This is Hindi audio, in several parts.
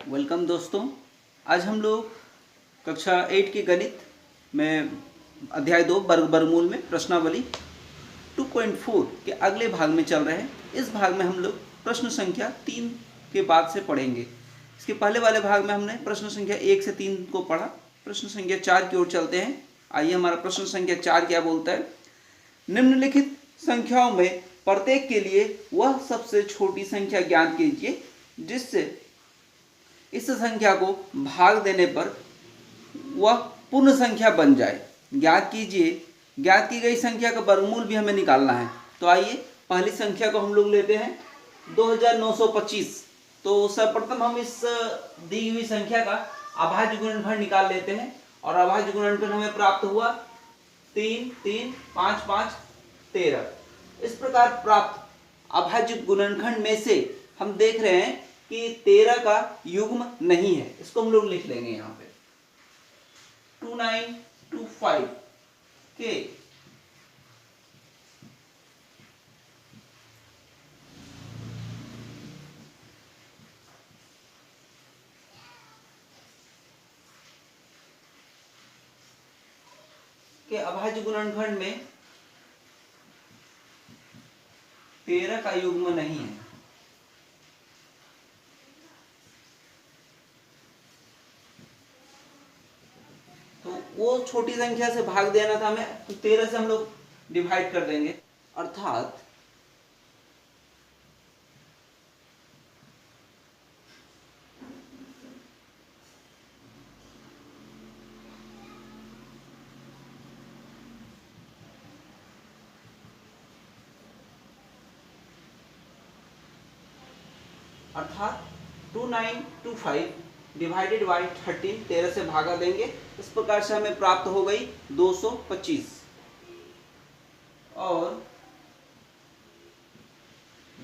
वेलकम दोस्तों, आज हम लोग कक्षा 8 के गणित में अध्याय 2 वर्गमूल में प्रश्नावली 2.4 के अगले भाग में चल रहे हैं। इस भाग में हम लोग प्रश्न संख्या 3 के बाद से पढ़ेंगे। इसके पहले वाले भाग में हमने प्रश्न संख्या 1 से 3 को पढ़ा। प्रश्न संख्या 4 की ओर चलते हैं। आइए हमारा प्रश्न संख्या 4 क्या बोलता है। निम्नलिखित संख्याओं में प्रत्येक के लिए वह सबसे छोटी संख्या ज्ञात कीजिए जिससे इस संख्या को भाग देने पर वह पूर्ण संख्या बन जाए। ज्ञात कीजिए, ज्ञात की गई संख्या का वर्गमूल भी हमें निकालना है। तो आइए पहली संख्या को हम लोग लेते हैं 2925। तो सर्वप्रथम हम इस दी हुई संख्या का अभाज्य गुणनफल निकाल लेते हैं और अभाज्य गुणनफल हमें प्राप्त हुआ 3 3 5 5 13। इस प्रकार प्राप्त अभाज्य गुणनखंड में से हम देख रहे हैं कि 13 का युग्म नहीं है। इसको हम लोग लिख लेंगे यहाँ पे 2925 के अभाज्य गुणनखंड में 13 का युग्म नहीं है। तो वो छोटी संख्या से भाग देना था हमें, तो 13 से हम लोग डिवाइड कर देंगे। अर्थात अर्थात 2925 डिवाइडेड बाई 13, 13 से भागा देंगे। इस प्रकार से हमें प्राप्त हो गई 225 और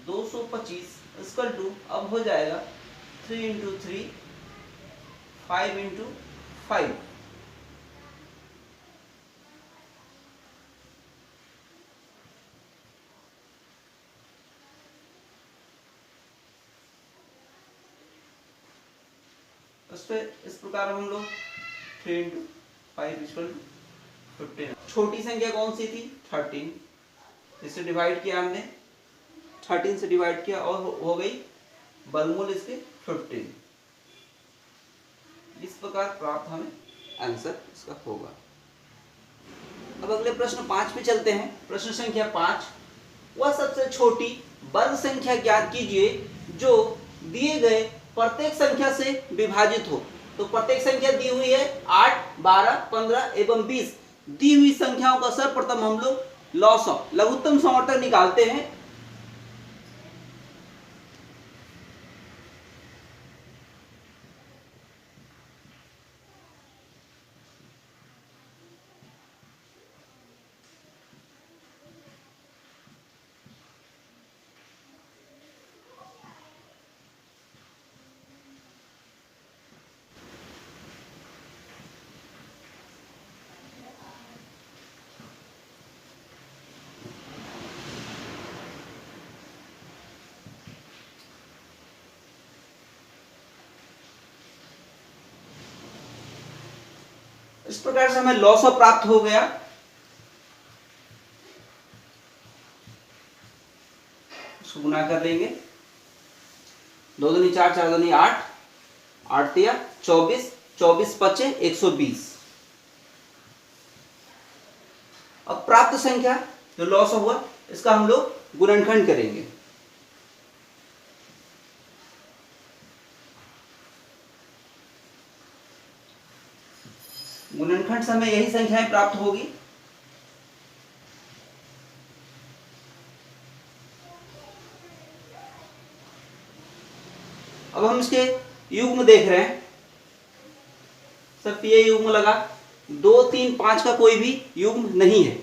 225 इसकल टू अब हो जाएगा 3 इंटू 3 5 इंटू 5। इस प्रकार हम लोग 3 इंटू 5 इक्वल टू 15। छोटी संख्या कौन सी थी? 13। इससे डिवाइड किया हमने, 13 से डिवाइड किया और हो गई वर्गमूल इसके 15। इस प्रकार प्राप्त हमें आंसर इसका होगा। अब अगले प्रश्न 5 पे चलते हैं। प्रश्न संख्या 5, वह सबसे छोटी वर्ग संख्या ज्ञात कीजिए जो दिए गए प्रत्येक संख्या से विभाजित हो। तो प्रत्येक संख्या दी हुई है 8, 12, 15 एवं 20। दी हुई संख्याओं का सर्वप्रथम हम लोग लॉसअ लघुत्तम समवर्तक निकालते हैं। इस प्रकार से हमें लॉसअ प्राप्त हो गया। उसको गुना कर लेंगे। 2 दूनी 4, 4 दूनी 8, 8 तिया 24, 24 पचे 120। अब प्राप्त संख्या जो लॉस हुआ इसका हम लोग गुणनखंड करेंगे। गुणनखंड से हमें यही संख्याएं प्राप्त होगी। अब हम इसके युग्म देख रहे हैं। सब ये युग्म लगा, 2, 3, 5 का कोई भी युग्म नहीं है।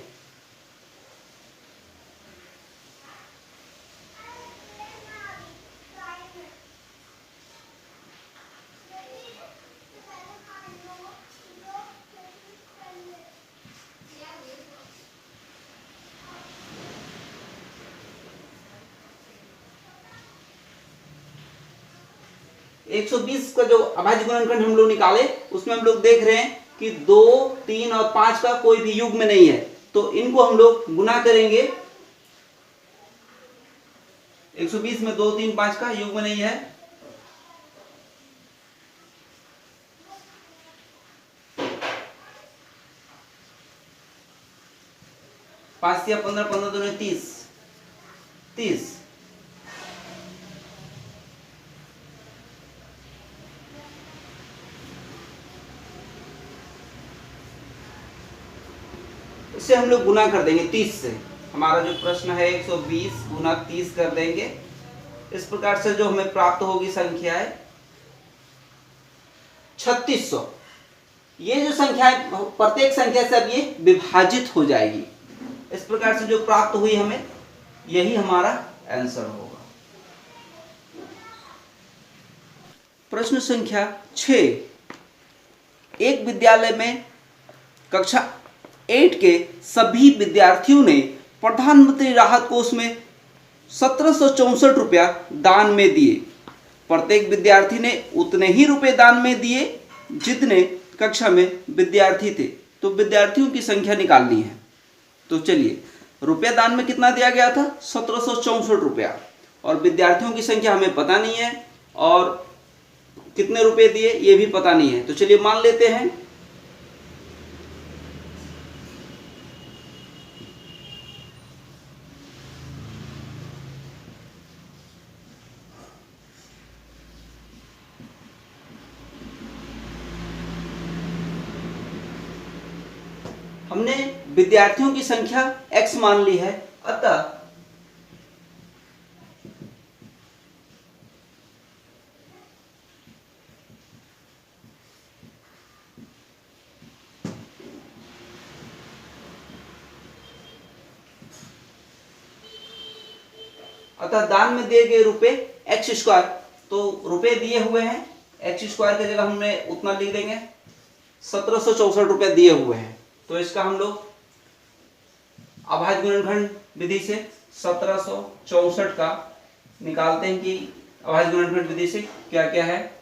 120 का जो अभाज्य गुणनखंड हम लोग निकाले उसमें हम लोग देख रहे हैं कि 2, 3 और 5 का कोई भी युग्म नहीं है, तो इनको हम लोग गुना करेंगे। 120 में 2, 3, 5 का युग्म नहीं है, पांच या 15, 15 दूनी 30, 30। इसे हम लोग गुना कर देंगे 30 से। हमारा जो प्रश्न है 120 गुना 30 कर देंगे। इस प्रकार से जो हमें प्राप्त होगी संख्या है 3600। ये जो संख्या है प्रत्येक संख्या से अब ये विभाजित हो जाएगी। इस प्रकार से जो प्राप्त हुई हमें यही हमारा आंसर होगा। प्रश्न संख्या 6। एक विद्यालय में कक्षा 8 के सभी विद्यार्थियों ने प्रधानमंत्री राहत कोष में 1764 रुपया दान में दिए। प्रत्येक विद्यार्थी ने उतने ही रुपए दान में दिए जितने कक्षा में विद्यार्थी थे। तो विद्यार्थियों की संख्या निकालनी है। तो चलिए, रुपया दान में कितना दिया गया था? 1764 रुपया। और विद्यार्थियों की संख्या हमें पता नहीं है और कितने रुपए दिए ये भी पता नहीं है। तो चलिए मान लेते हैं हमने विद्यार्थियों की संख्या x मान ली है, अतः दान में दिए गए रुपए x स्क्वायर। तो रुपए दिए हुए हैं, x स्क्वायर की जगह हमने उतना लिख देंगे, 1764 रुपए दिए हुए हैं। तो इसका हम लोग अभाज्य गुणनखंड विधि से 1764 का निकालते हैं कि अभाज्य गुणनखंड विधि से क्या क्या है।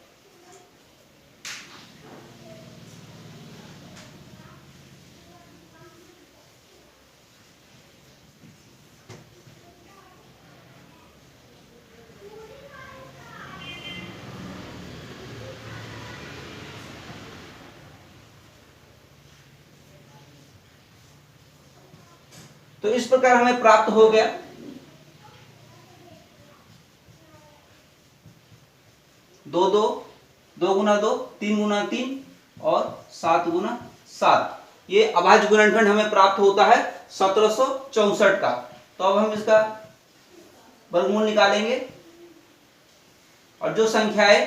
तो इस प्रकार हमें प्राप्त हो गया 2 2 2 गुना 2 3 गुना 3 और 7 गुना 7। ये अभाज्य गुणनखंड हमें प्राप्त होता है 1764 का। तो अब हम इसका वर्गमूल निकालेंगे और जो संख्याएं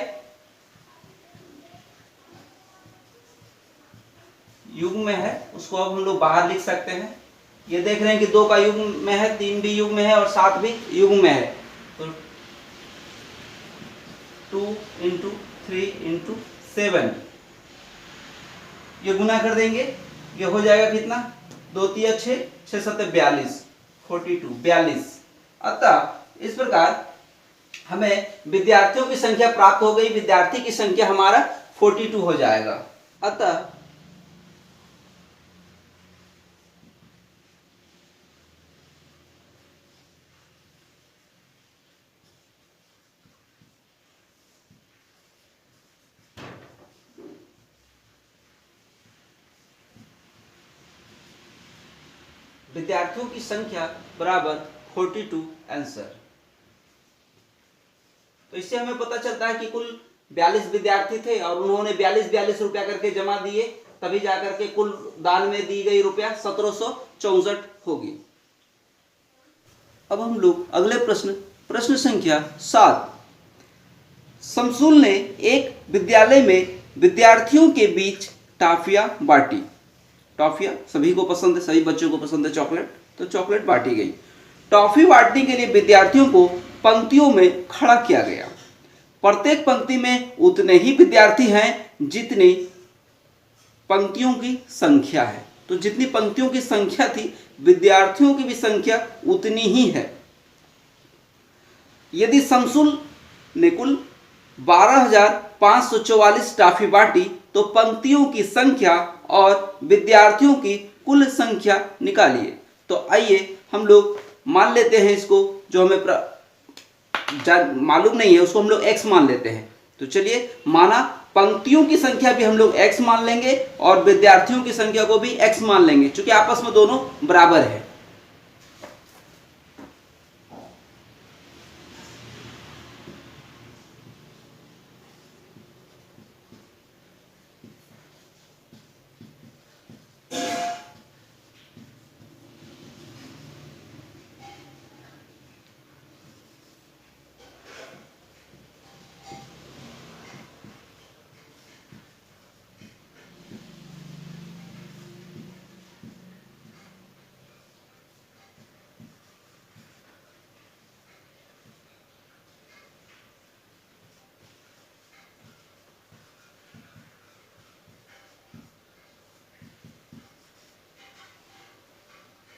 युग्म में है उसको अब हम लोग बाहर लिख सकते हैं। ये देख रहे हैं कि 2 का युग्म में है, 3 भी युग्म में है और 7 भी युग्म में है। तो 2 × 3 × 7 ये गुना कर देंगे, ये हो जाएगा कितना? 2 3 6 6 7 42 42। अतः इस प्रकार हमें विद्यार्थियों की संख्या प्राप्त हो गई। विद्यार्थी की संख्या हमारा 42 हो जाएगा। अतः विद्यार्थियों की संख्या बराबर 42 आंसर। तो इससे हमें पता चलता है कि कुल 42 विद्यार्थी थे और उन्होंने 42 रुपया करके जमा दिए, तभी जाकर के कुल दान में दी गई रुपया 1764 होगी। अब हम लोग अगले प्रश्न संख्या 7। शमसुल ने एक विद्यालय में विद्यार्थियों के बीच टॉफियां बांटी। टॉफियां सभी को पसंद है, सभी बच्चों को पसंद है चॉकलेट, तो चॉकलेट बांटी गई। टॉफी बांटने के लिए विद्यार्थियों को पंक्तियों में खड़ा किया गया। प्रत्येक पंक्ति में उतने ही विद्यार्थी हैं जितनी पंक्तियों की संख्या है। तो जितनी पंक्तियों की संख्या थी, विद्यार्थियों की भी संख्या उतनी ही है। यदि शमसुल ने कुल 12,544 टॉफी बांटी तो पंक्तियों की संख्या और विद्यार्थियों की कुल संख्या निकालिए। तो आइए हम लोग मान लेते हैं इसको, जो हमें मालूम नहीं है उसको हम लोग x मान लेते हैं। तो चलिए, माना पंक्तियों की संख्या भी हम लोग x मान लेंगे और विद्यार्थियों की संख्या को भी x मान लेंगे, क्योंकि आपस में दोनों बराबर है।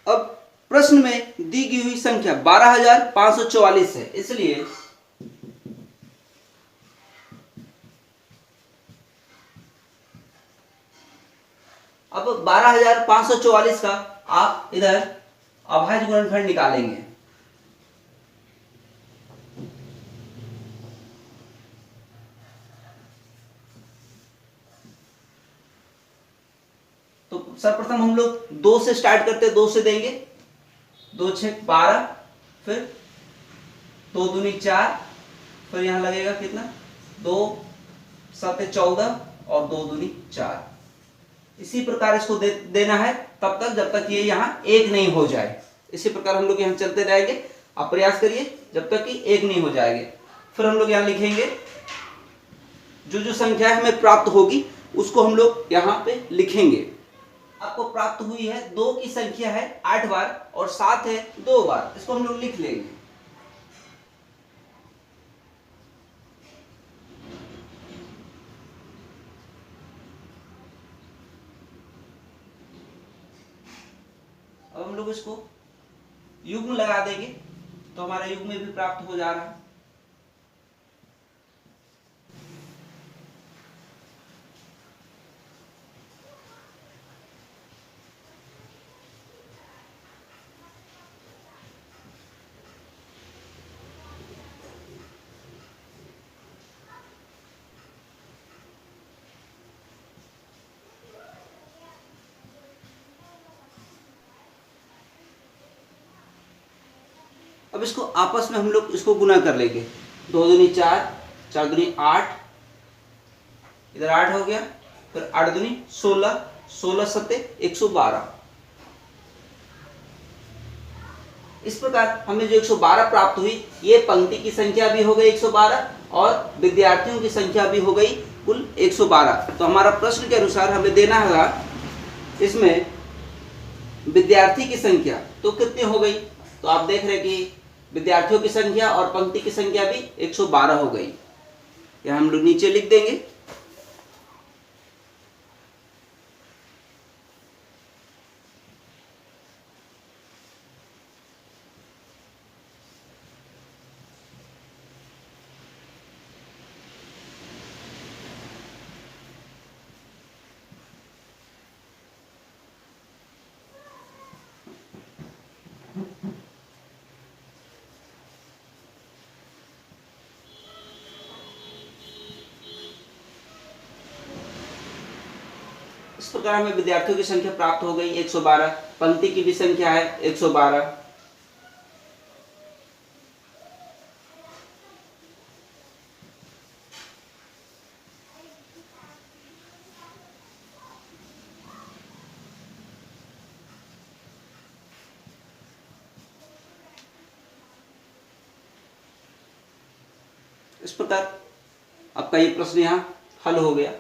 अब प्रश्न में दी गई हुई संख्या 12,544 है, इसलिए अब 12,544 का आप इधर अभाज्य गुणनफल निकालेंगे। तो सर्वप्रथम हम लोग 2 से स्टार्ट करते हैं, 2 से देंगे। 2 6 12, फिर 2 दूनी 4, फिर यहां लगेगा कितना 2 7 14 और 2 दूनी 4। इसी प्रकार इसको देना है तब तक जब तक ये यहाँ 1 नहीं हो जाए। इसी प्रकार हम लोग यहाँ चलते रहेंगे। आप प्रयास करिए जब तक कि 1 नहीं हो जाएंगे। फिर हम लोग यहाँ लिखेंगे जो जो संख्या हमें प्राप्त होगी उसको हम लोग यहाँ पे लिखेंगे। आपको प्राप्त हुई है 2 की संख्या है 8 बार और 7 है 2 बार, इसको हम लोग लिख लेंगे। अब हम लोग इसको युग्म लगा देंगे तो हमारा युग्म भी प्राप्त हो जा रहा है। अब इसको आपस में हम लोग इसको गुना कर लेंगे। 2 दूनी 4, 4 दूनी 8, इधर 8 हो गया, फिर 8 दूनी 16, 16 सत्ते 112। इस प्रकार हमें जो 112 प्राप्त हुई, ये पंक्ति की संख्या भी हो गई 112 और विद्यार्थियों की संख्या भी हो गई कुल 112। तो हमारा प्रश्न के अनुसार हमें देना है इसमें विद्यार्थी की संख्या तो कितनी हो गई। तो आप देख रहे हैं कि विद्यार्थियों की संख्या और पंक्ति की संख्या भी 112 हो गई। यह हम लोग नीचे लिख देंगे। इस प्रकार हमें विद्यार्थियों की संख्या प्राप्त हो गई 112, पंक्ति की भी संख्या है 112। इस प्रकार आपका ये प्रश्न यहाँ हल हो गया।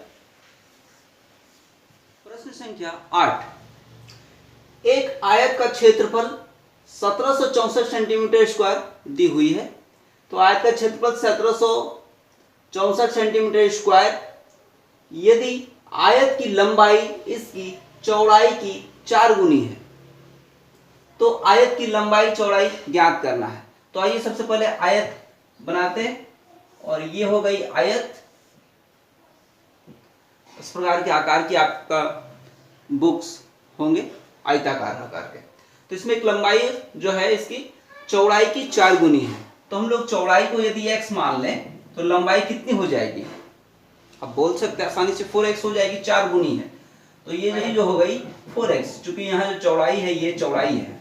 प्रश्न संख्या 8। एक आयत का क्षेत्रफल 1764 सेंटीमीटर स्क्वायर दी हुई है। तो आयत का क्षेत्रफल 1764 सेंटीमीटर स्क्वायर, यदि आयत की लंबाई इसकी चौड़ाई की 4 गुनी है तो आयत की लंबाई चौड़ाई ज्ञात करना है। तो आइए सबसे पहले आयत बनाते हैं। और ये हो गई आयत। इस प्रकार के आकार की आपका बुक्स होंगे आयताकार आकार के। तो इसमें एक लंबाई जो है इसकी चौड़ाई की 4 गुनी है। तो हम लोग चौड़ाई को यदि x मान लें तो लंबाई कितनी हो जाएगी? अब बोल सकते हैं आसानी से 4x हो जाएगी, 4 गुनी है। तो ये यही जो हो गई 4x, चूंकि यहाँ जो चौड़ाई है ये चौड़ाई है।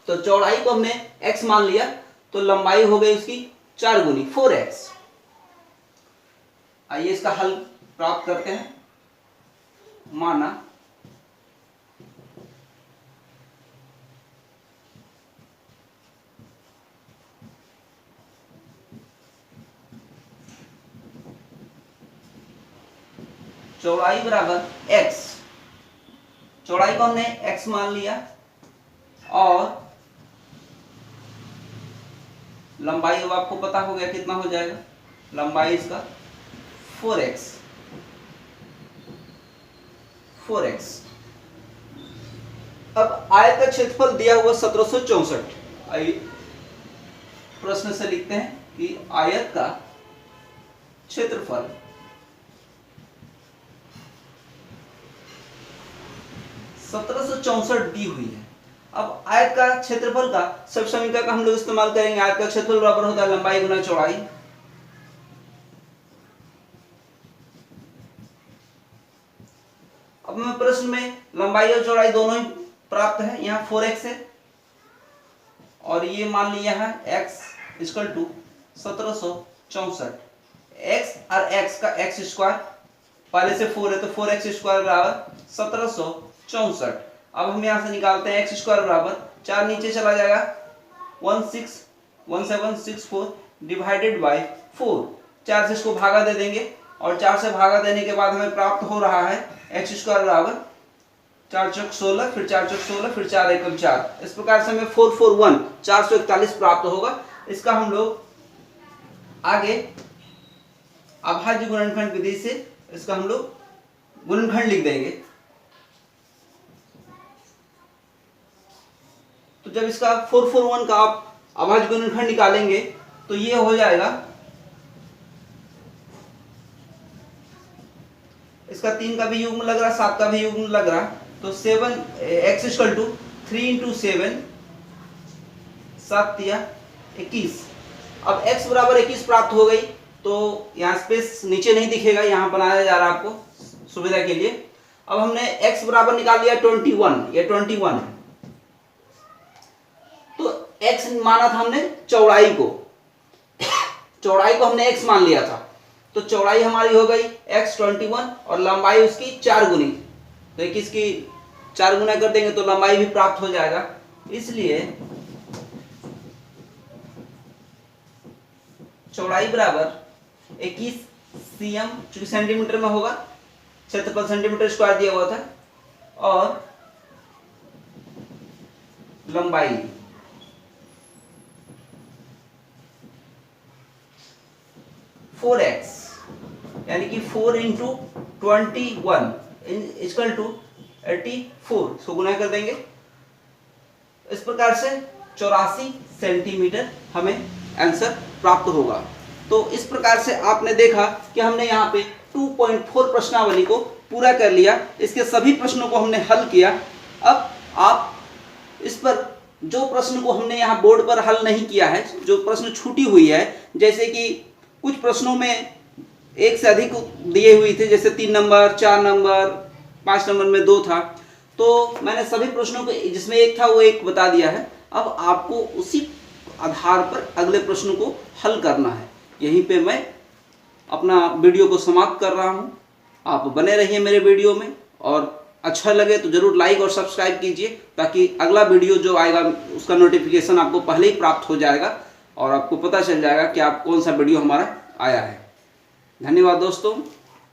तो चौड़ाई को हमने x मान लिया तो लंबाई हो गई उसकी 4 गुनी 4x। आइए इसका हल प्राप्त करते हैं। माना चौड़ाई बराबर x, चौड़ाई को हमने x मान लिया और लंबाई अब आपको पता हो गया कितना हो जाएगा, लंबाई इसका 4x। अब आयत का क्षेत्रफल दिया हुआ 1764। आइए प्रश्न से लिखते हैं कि आयत का क्षेत्रफल 1764 दी हुई है। अब आयत का क्षेत्रफल का सब समीकरण का हम लोग इस्तेमाल करेंगे। आयत का क्षेत्रफल बराबर होता है लंबाई गुना चौड़ाई। अब मैं प्रश्न में लंबाई और चौड़ाई दोनों ही प्राप्त है। यहाँ 4x है और ये मान लिया है x इक्वल टू 1764। x और x का x स्क्वायर, पहले से 4 है तो 4x स्क्वायर बराबर 1764। अब हम यहां से निकालते हैं x स्क्वायर बराबर 4 नीचे चला जाएगा 1764 डिवाइडेड बाय 4। 4 से इसको भागा दे देंगे और 4 से भागा देने के बाद हमें प्राप्त हो रहा है x स्क्वायर बराबर 4 चौक 16, फिर 4 चौक 16, फिर 4 एकम 4। इस प्रकार से हमें 441 441 प्राप्त होगा। इसका हम लोग आगे अभाज्य गुणनखंड विधि से इसका हम लोग गुणनखंड लिख देंगे। तो जब इसका 441 का आप अभाज्य गुणनखंड निकालेंगे तो ये हो जाएगा, इसका 3 का भी युग्म लग रहा, 7 का भी युग्म लग रहा। तो 7x इक्वल टू 3 इंटू 7, 7 या 21। अब x बराबर 21 प्राप्त हो गई। तो यहाँ स्पेस नीचे नहीं दिखेगा, यहाँ बनाया जा रहा है आपको सुविधा के लिए। अब हमने x बराबर निकाल लिया 21, ये 21 है। तो x माना था हमने चौड़ाई को, चौड़ाई को हमने x मान लिया था। तो चौड़ाई हमारी हो गई x 21 और लंबाई उसकी 4 गुनी। तो 21 की 4 गुना कर देंगे तो लंबाई भी प्राप्त हो जाएगा। इसलिए चौड़ाई बराबर 21 cm, चूंकि सेंटीमीटर में होगा, क्षेत्रफल सेंटीमीटर स्क्वायर दिया हुआ था, और लंबाई 4x, यानी कि 4 इंटू 21 इक्वल टू 84। इसको गुना कर देंगे। इस प्रकार से 84 सेंटीमीटर हमें आंसर प्राप्त होगा। तो इस प्रकार से आपने देखा कि हमने यहाँ पे 2.4 प्रश्नावली को पूरा कर लिया। इसके सभी प्रश्नों को हमने हल किया। अब आप इस पर जो प्रश्न को हमने यहाँ बोर्ड पर हल नहीं किया है, जो प्रश्न छूटी हुई है, जैसे कि कुछ प्रश्नों में एक से अधिक दिए हुए थे, जैसे 3 नंबर, 4 नंबर, 5 नंबर में 2 था, तो मैंने सभी प्रश्नों को जिसमें एक था वो एक बता दिया है। अब आपको उसी आधार पर अगले प्रश्न को हल करना है। यहीं पे मैं अपना वीडियो को समाप्त कर रहा हूँ। आप बने रहिए मेरे वीडियो में, और अच्छा लगे तो ज़रूर लाइक और सब्सक्राइब कीजिए, ताकि अगला वीडियो जो आएगा उसका नोटिफिकेशन आपको पहले ही प्राप्त हो जाएगा और आपको पता चल जाएगा कि आप कौन सा वीडियो हमारा आया है। धन्यवाद दोस्तों।